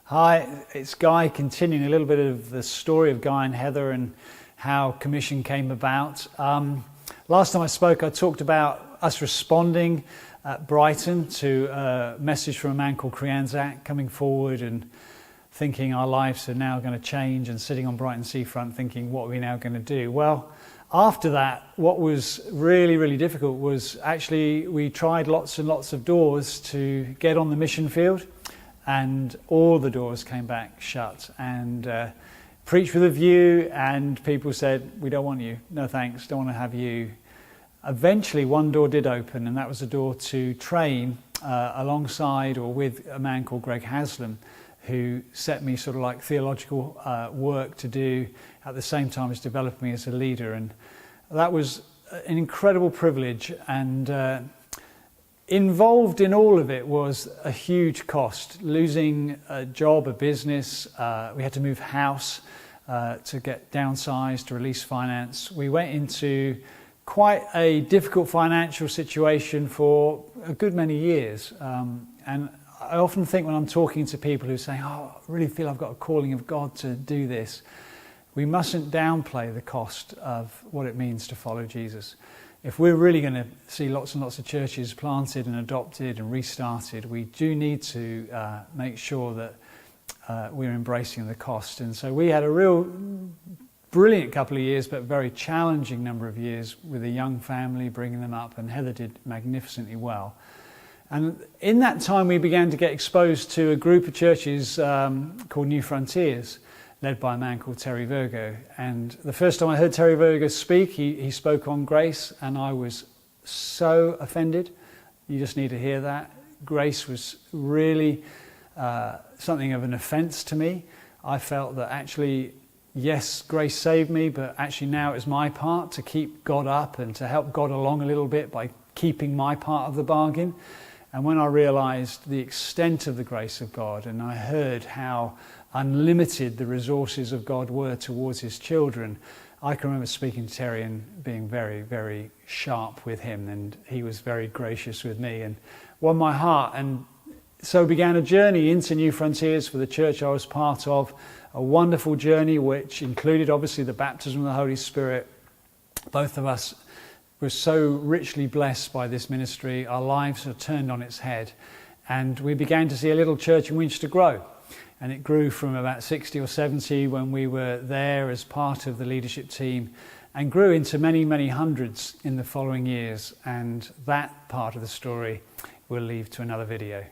Hi, it's Guy, continuing a little bit of the story of Guy and Heather and how Commission came about. Last time I spoke, I talked about us responding at Brighton to a message from a man called Krianzak, coming forward and thinking our lives are now going to change, and sitting on Brighton seafront thinking, what are we now going to do? Well, after that, what was really difficult was actually we tried lots and lots of doors to get on the mission field, and all the doors came back shut, and preached with a view, and people said, we don't want you, no thanks, don't want to have you. Eventually one door did open, and that was a door to train alongside or with a man called Greg Haslam, who set me sort of like theological work to do at the same time as developing me as a leader. And that was an incredible privilege, and involved in all of it was a huge cost. Losing a job, a business, we had to move house to get downsized, to release finance. We went into quite a difficult financial situation for a good many years. And I often think when I'm talking to people who say, oh, I really feel I've got a calling of God to do this, we mustn't downplay the cost of what it means to follow Jesus. If we're really going to see lots and lots of churches planted and adopted and restarted, we do need to make sure that we're embracing the cost. And so we had a real brilliant couple of years, but very challenging number of years with a young family, bringing them up, and Heather did magnificently well. And in that time we began to get exposed to a group of churches called New Frontiers, led by a man called Terry Virgo. And the first time I heard Terry Virgo speak, he spoke on grace, and I was so offended. You just need to hear that. Grace was really something of an offence to me. I felt that actually, yes, grace saved me, but actually now it's my part to keep God up and to help God along a little bit by keeping my part of the bargain. And when I realised the extent of the grace of God, and I heard how unlimited the resources of God were towards his children, I can remember speaking to Terry and being very sharp with him, and he was very gracious with me and won my heart. And so began a journey into New Frontiers for the church I was part of, a wonderful journey which included obviously the baptism of the Holy Spirit. Both of us were so richly blessed by this ministry. Our lives are turned on its head, and we began to see a little church in Winchester grow. And it grew from about 60 or 70 when we were there as part of the leadership team, and grew into many hundreds in the following years. And that part of the story we'll leave to another video.